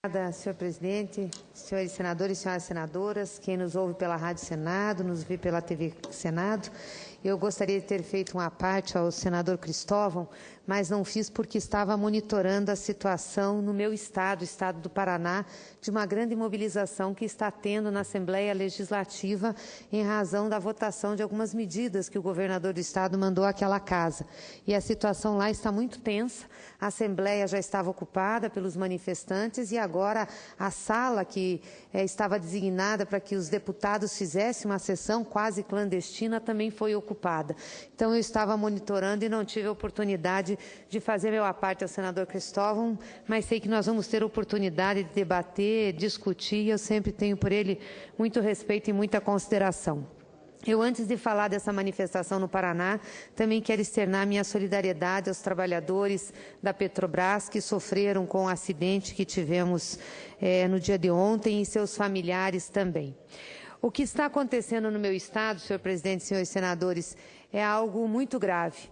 Obrigada, senhor presidente, senhores senadores e senhoras senadoras, quem nos ouve pela Rádio Senado, nos vê pela TV Senado. Eu gostaria de ter feito uma parte ao senador Cristóvão, mas não fiz porque estava monitorando a situação no meu estado, o estado do Paraná, de uma grande mobilização que está tendo na Assembleia Legislativa em razão da votação de algumas medidas que o governador do estado mandou àquela casa. E a situação lá está muito tensa, a Assembleia já estava ocupada pelos manifestantes e agora a sala que estava designada para que os deputados fizessem uma sessão quase clandestina também foi ocupada. Então, eu estava monitorando e não tive a oportunidade de fazer meu à parte ao senador Cristóvão, mas sei que nós vamos ter oportunidade de debater, discutir, e eu sempre tenho por ele muito respeito e muita consideração. Eu, antes de falar dessa manifestação no Paraná, também quero externar minha solidariedade aos trabalhadores da Petrobras que sofreram com o acidente que tivemos no dia de ontem e seus familiares também. O que está acontecendo no meu estado, senhor presidente e senhores senadores, é algo muito grave.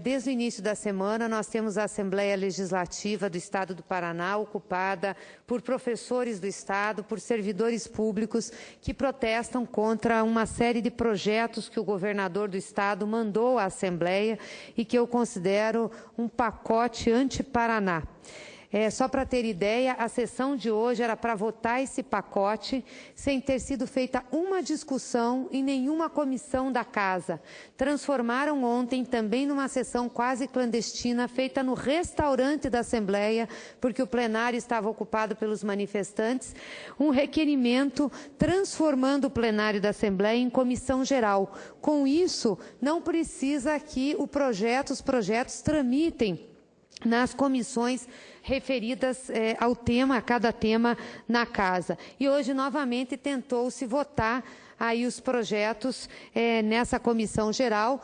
Desde o início da semana, nós temos a Assembleia Legislativa do Estado do Paraná ocupada por professores do Estado, por servidores públicos que protestam contra uma série de projetos que o governador do Estado mandou à Assembleia e que eu considero um pacote anti-Paraná. Só para ter ideia, a sessão de hoje era para votar esse pacote sem ter sido feita uma discussão em nenhuma comissão da Casa. Transformaram ontem também numa sessão quase clandestina feita no restaurante da Assembleia, porque o plenário estava ocupado pelos manifestantes, um requerimento transformando o plenário da Assembleia em comissão geral. Com isso, não precisa que os projetos tramitem nas comissões referidas ao tema, a cada tema na Casa. E hoje, novamente, tentou-se votar aí os projetos nessa comissão geral,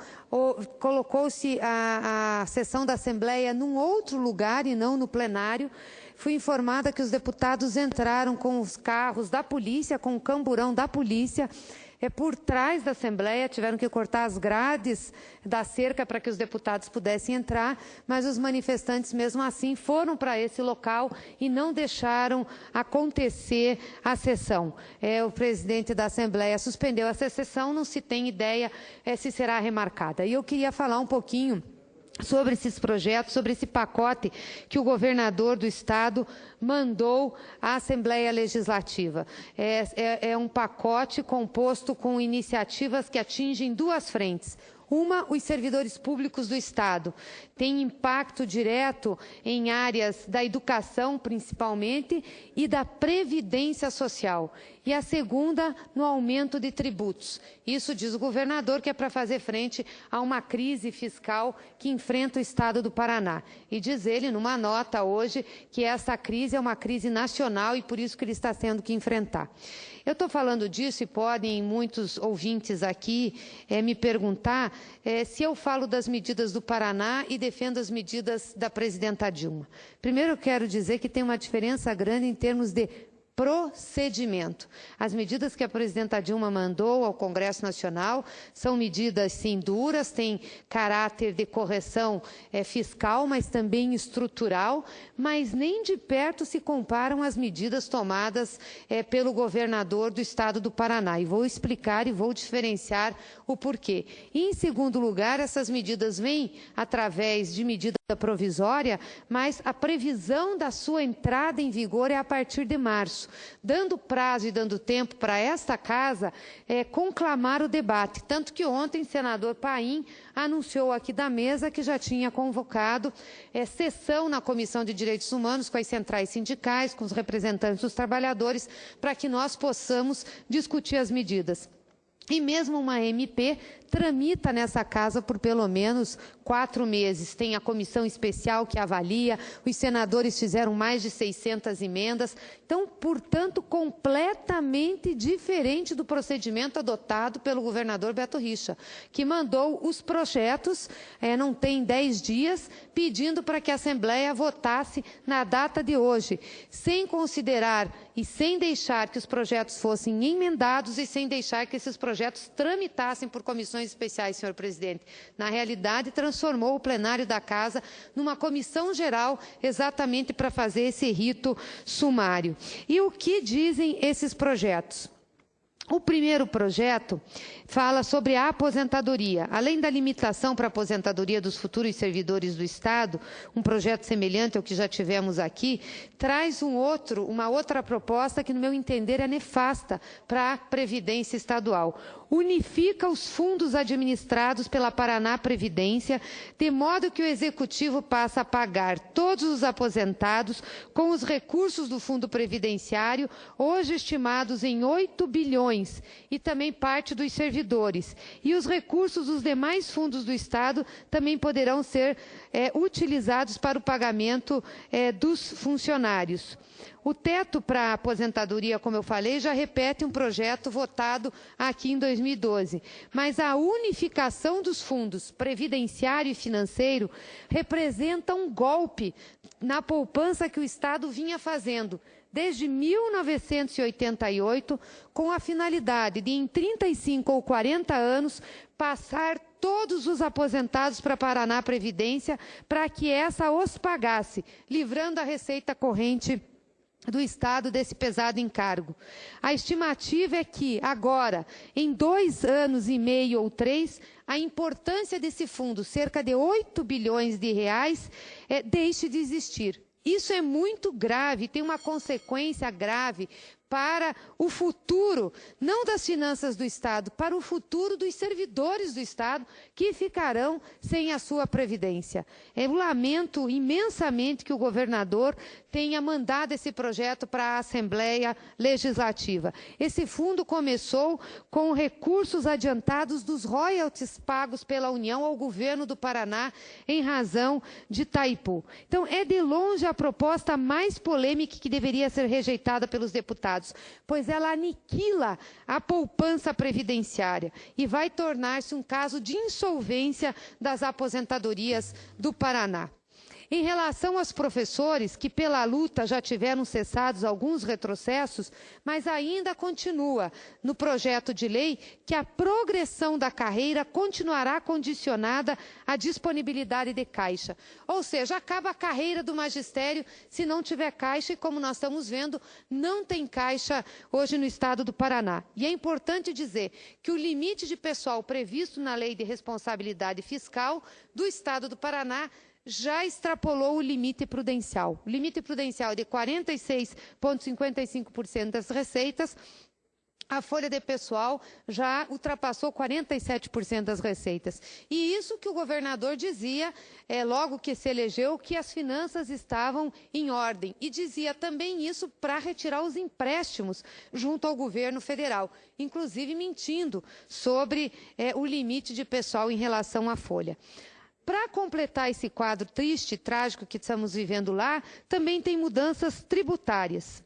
colocou-se a sessão da Assembleia num outro lugar e não no plenário. Fui informada que os deputados entraram com os carros da polícia, com o camburão da polícia, por trás da Assembleia, tiveram que cortar as grades da cerca para que os deputados pudessem entrar, mas os manifestantes, mesmo assim, foram para esse local e não deixaram acontecer a sessão. O presidente da Assembleia suspendeu essa sessão, não se tem ideia se será remarcada. E eu queria falar um pouquinho sobre esses projetos, sobre esse pacote que o governador do Estado mandou à Assembleia Legislativa. É um pacote composto com iniciativas que atingem duas frentes. Uma, os servidores públicos do Estado. Tem impacto direto em áreas da educação, principalmente, e da previdência social. E a segunda, no aumento de tributos. Isso, diz o governador, que é para fazer frente a uma crise fiscal que enfrenta o Estado do Paraná. E diz ele, numa nota hoje, que essa crise é uma crise nacional e por isso que ele está tendo que enfrentar. Eu estou falando disso e podem muitos ouvintes aqui me perguntar se eu falo das medidas do Paraná e defendo as medidas da presidenta Dilma. Primeiro, eu quero dizer que tem uma diferença grande em termos de procedimento. As medidas que a presidenta Dilma mandou ao Congresso Nacional são medidas, sim, duras, têm caráter de correção fiscal, mas também estrutural, mas nem de perto se comparam às medidas tomadas pelo governador do Estado do Paraná. E vou explicar e vou diferenciar o porquê. E, em segundo lugar, essas medidas vêm através de medida provisória, mas a previsão da sua entrada em vigor é a partir de março, dando prazo e dando tempo para esta Casa conclamar o debate. Tanto que ontem o senador Paim anunciou aqui da mesa que já tinha convocado sessão na Comissão de Direitos Humanos com as centrais sindicais, com os representantes dos trabalhadores, para que nós possamos discutir as medidas. E mesmo uma MP tramita nessa Casa por pelo menos 4 meses. Tem a comissão especial que avalia, os senadores fizeram mais de 600 emendas. Então, portanto, completamente diferente do procedimento adotado pelo governador Beto Richa, que mandou os projetos, não tem 10 dias, pedindo para que a Assembleia votasse na data de hoje, sem considerar e sem deixar que os projetos fossem emendados e sem deixar que esses projetos projetos tramitassem por comissões especiais, senhor presidente. Na realidade, transformou o plenário da Casa numa comissão geral exatamente para fazer esse rito sumário. E o que dizem esses projetos? O primeiro projeto fala sobre a aposentadoria. Além da limitação para a aposentadoria dos futuros servidores do Estado, um projeto semelhante ao que já tivemos aqui, traz uma outra proposta que, no meu entender, é nefasta para a Previdência Estadual. Unifica os fundos administrados pela Paraná Previdência, de modo que o Executivo passa a pagar todos os aposentados com os recursos do Fundo Previdenciário, hoje estimados em 8 bilhões, e também parte dos servidores. E os recursos dos demais fundos do Estado também poderão ser utilizados para o pagamento dos funcionários. O teto para a aposentadoria, como eu falei, já repete um projeto votado aqui em 2012. Mas a unificação dos fundos previdenciário e financeiro representa um golpe na poupança que o Estado vinha fazendo desde 1988, com a finalidade de, em 35 ou 40 anos, passar todos os aposentados para a Paraná Previdência para que essa os pagasse, livrando a receita corrente do Estado desse pesado encargo. A estimativa é que, agora, em 2 anos e meio ou 3, a importância desse fundo, cerca de 8 bilhões de reais, deixe de existir. Isso é muito grave, tem uma consequência grave para o futuro, não das finanças do Estado, para o futuro dos servidores do Estado, que ficarão sem a sua previdência. Eu lamento imensamente que o governador tenha mandado esse projeto para a Assembleia Legislativa. Esse fundo começou com recursos adiantados dos royalties pagos pela União ao governo do Paraná em razão de Itaipu. Então, é de longe a proposta mais polêmica que deveria ser rejeitada pelos deputados, pois ela aniquila a poupança previdenciária e vai tornar-se um caso de insolvência das aposentadorias do Paraná. Em relação aos professores, que pela luta já tiveram cessados alguns retrocessos, mas ainda continua no projeto de lei que a progressão da carreira continuará condicionada à disponibilidade de caixa. Ou seja, acaba a carreira do magistério se não tiver caixa, e como nós estamos vendo, não tem caixa hoje no Estado do Paraná. E é importante dizer que o limite de pessoal previsto na Lei de Responsabilidade Fiscal do Estado do Paraná já extrapolou o limite prudencial. O limite prudencial de 46,55% das receitas, a folha de pessoal já ultrapassou 47% das receitas. E isso que o governador dizia, logo que se elegeu, que as finanças estavam em ordem. E dizia também isso para retirar os empréstimos junto ao governo federal, inclusive mentindo sobre o limite de pessoal em relação à folha. Para completar esse quadro triste e trágico que estamos vivendo lá, também tem mudanças tributárias.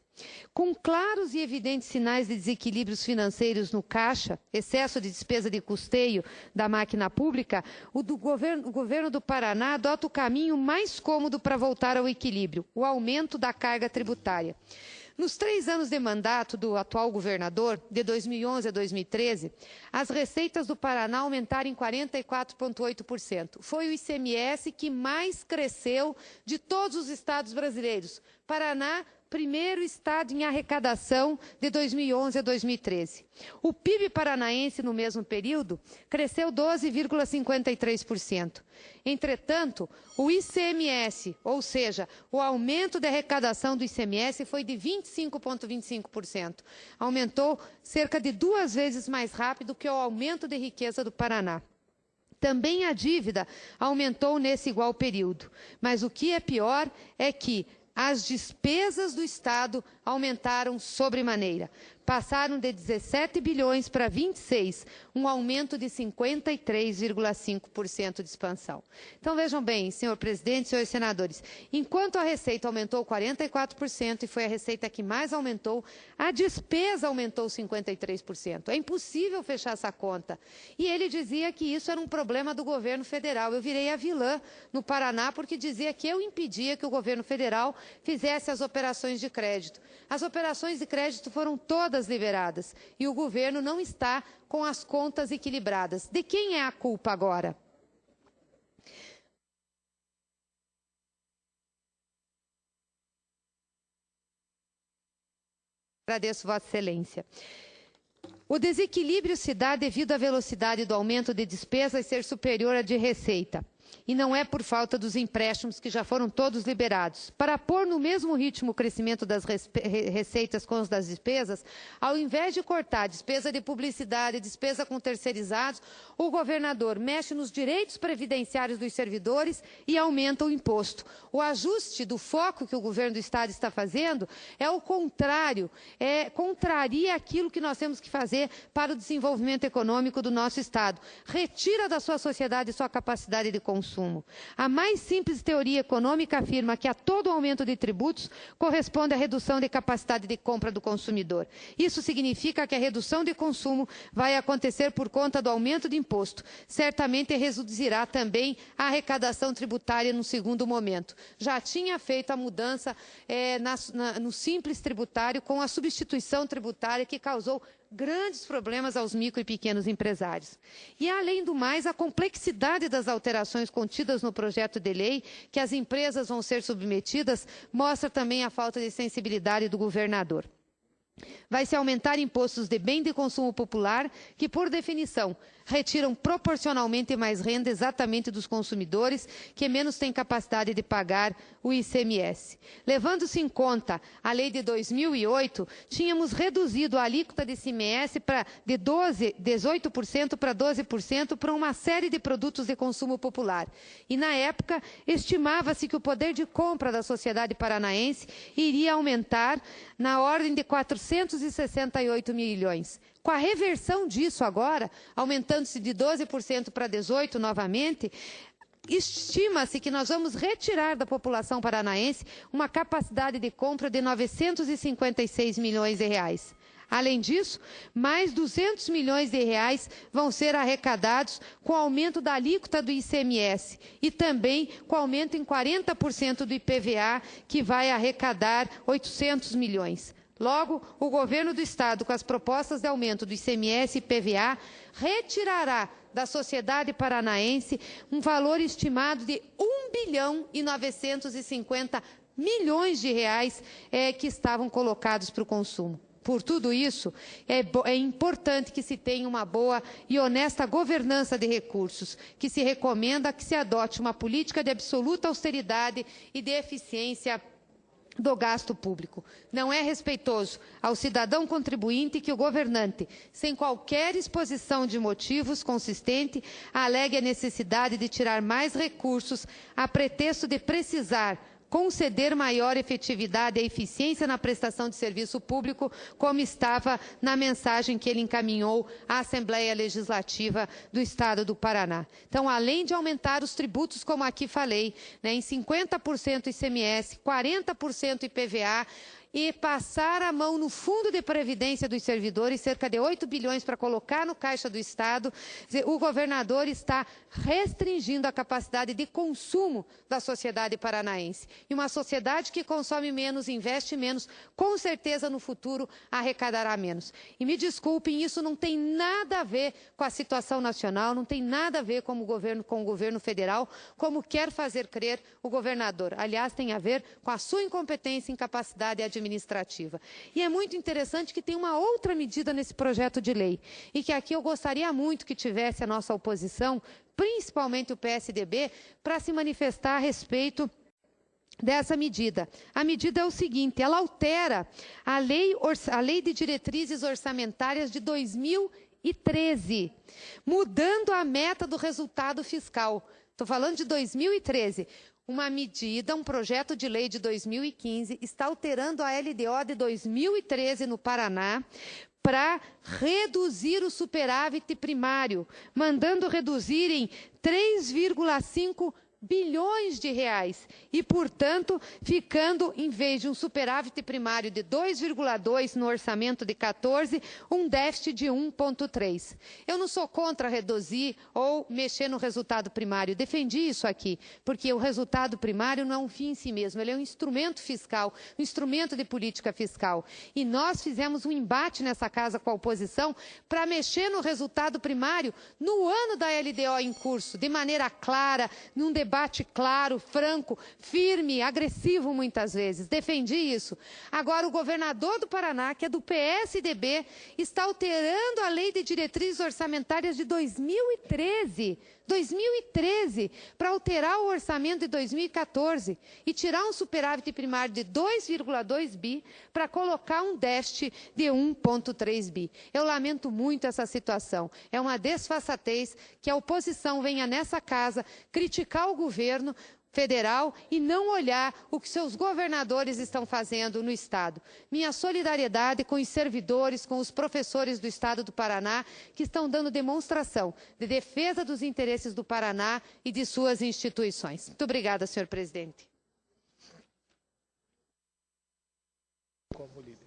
Com claros e evidentes sinais de desequilíbrios financeiros no caixa, excesso de despesa de custeio da máquina pública, o governo do Paraná adota o caminho mais cômodo para voltar ao equilíbrio, o aumento da carga tributária. Nos 3 anos de mandato do atual governador, de 2011 a 2013, as receitas do Paraná aumentaram em 44,8%. Foi o ICMS que mais cresceu de todos os estados brasileiros. Paraná, primeiro estado em arrecadação de 2011 a 2013. O PIB paranaense, no mesmo período, cresceu 12,53%. Entretanto, o ICMS, ou seja, o aumento de arrecadação do ICMS foi de 25,25%. Aumentou cerca de 2 vezes mais rápido que o aumento de riqueza do Paraná. Também a dívida aumentou nesse igual período. Mas o que é pior é que as despesas do Estado aumentaram sobremaneira. Passaram de 17 bilhões para 26, um aumento de 53,5% de expansão. Então, vejam bem, senhor presidente, senhores senadores, enquanto a receita aumentou 44% e foi a receita que mais aumentou, a despesa aumentou 53%. É impossível fechar essa conta. E ele dizia que isso era um problema do governo federal. Eu virei a vilã no Paraná porque dizia que eu impedia que o governo federal fizesse as operações de crédito. As operações de crédito foram todas liberadas e o governo não está com as contas equilibradas. De quem é a culpa agora? Agradeço, Vossa Excelência. O desequilíbrio se dá devido à velocidade do aumento de despesas ser superior à de receita. E não é por falta dos empréstimos que já foram todos liberados. Para pôr no mesmo ritmo o crescimento das receitas com os das despesas, ao invés de cortar despesa de publicidade, despesa com terceirizados, o governador mexe nos direitos previdenciários dos servidores e aumenta o imposto. O ajuste do foco que o governo do Estado está fazendo é o contrário, contraria aquilo que nós temos que fazer para o desenvolvimento econômico do nosso Estado. Retira da sua sociedade sua capacidade de consumo. A mais simples teoria econômica afirma que a todo aumento de tributos corresponde à redução de capacidade de compra do consumidor. Isso significa que a redução de consumo vai acontecer por conta do aumento de imposto. Certamente reduzirá também a arrecadação tributária no segundo momento. Já tinha feito a mudança no simples tributário com a substituição tributária que causou grandes problemas aos micro e pequenos empresários. E, além do mais, a complexidade das alterações contidas no projeto de lei que as empresas vão ser submetidas mostra também a falta de sensibilidade do governador. Vai-se aumentar impostos de bem de consumo popular, que, por definição, retiram proporcionalmente mais renda exatamente dos consumidores que menos têm capacidade de pagar o ICMS. Levando-se em conta a lei de 2008, tínhamos reduzido a alíquota de ICMS de 18% para 12% para uma série de produtos de consumo popular. E, na época, estimava-se que o poder de compra da sociedade paranaense iria aumentar na ordem de 468 milhões. Com a reversão disso agora, aumentando-se de 12% para 18% novamente, estima-se que nós vamos retirar da população paranaense uma capacidade de compra de 956 milhões de reais. Além disso, mais 200 milhões de reais vão ser arrecadados com o aumento da alíquota do ICMS e também com o aumento em 40% do IPVA, que vai arrecadar 800 milhões. Logo, o governo do Estado, com as propostas de aumento do ICMS e IPVA, retirará da sociedade paranaense um valor estimado de 1 bilhão e 950 milhões de reais que estavam colocados para o consumo. Por tudo isso, é importante que se tenha uma boa e honesta governança de recursos, que se recomenda que se adote uma política de absoluta austeridade e de eficiência do gasto público. Não é respeitoso ao cidadão contribuinte que o governante, sem qualquer exposição de motivos consistente, alegue a necessidade de tirar mais recursos a pretexto de precisar conceder maior efetividade e eficiência na prestação de serviço público, como estava na mensagem que ele encaminhou à Assembleia Legislativa do Estado do Paraná. Então, além de aumentar os tributos, como aqui falei, em 50% ICMS, 40% IPVA, e passar a mão no Fundo de Previdência dos servidores, cerca de 8 bilhões para colocar no Caixa do Estado, o governador está restringindo a capacidade de consumo da sociedade paranaense. E uma sociedade que consome menos, investe menos, com certeza no futuro arrecadará menos. E me desculpem, isso não tem nada a ver com a situação nacional, não tem nada a ver com o governo federal, como quer fazer crer o governador. Aliás, tem a ver com a sua incompetência e incapacidade administrativa. E é muito interessante que tem uma outra medida nesse projeto de lei, e que aqui eu gostaria muito que tivesse a nossa oposição, principalmente o PSDB, para se manifestar a respeito dessa medida. A medida é o seguinte: ela altera a lei de diretrizes orçamentárias de 2013, mudando a meta do resultado fiscal. Estou falando de 2013. Uma medida, um projeto de lei de 2015, está alterando a LDO de 2013 no Paraná para reduzir o superávit primário, mandando reduzir em 3,5 bilhões de reais e, portanto, ficando, em vez de um superávit primário de 2,2 no orçamento de 14, um déficit de 1,3. Eu não sou contra reduzir ou mexer no resultado primário, defendi isso aqui, porque o resultado primário não é um fim em si mesmo, ele é um instrumento fiscal, um instrumento de política fiscal. E nós fizemos um embate nessa casa com a oposição para mexer no resultado primário no ano da LDO em curso, de maneira clara, num debate claro, franco, firme, agressivo muitas vezes. Defendi isso. Agora, o governador do Paraná, que é do PSDB, está alterando a lei de diretrizes orçamentárias de 2013, para alterar o orçamento de 2014 e tirar um superávit primário de 2,2 bi para colocar um déficit de 1,3 bi. Eu lamento muito essa situação. É uma desfaçatez que a oposição venha nessa casa criticar o governo federal e não olhar o que seus governadores estão fazendo no Estado. Minha solidariedade com os servidores, com os professores do Estado do Paraná, que estão dando demonstração de defesa dos interesses do Paraná e de suas instituições. Muito obrigada, senhor presidente. Como líder.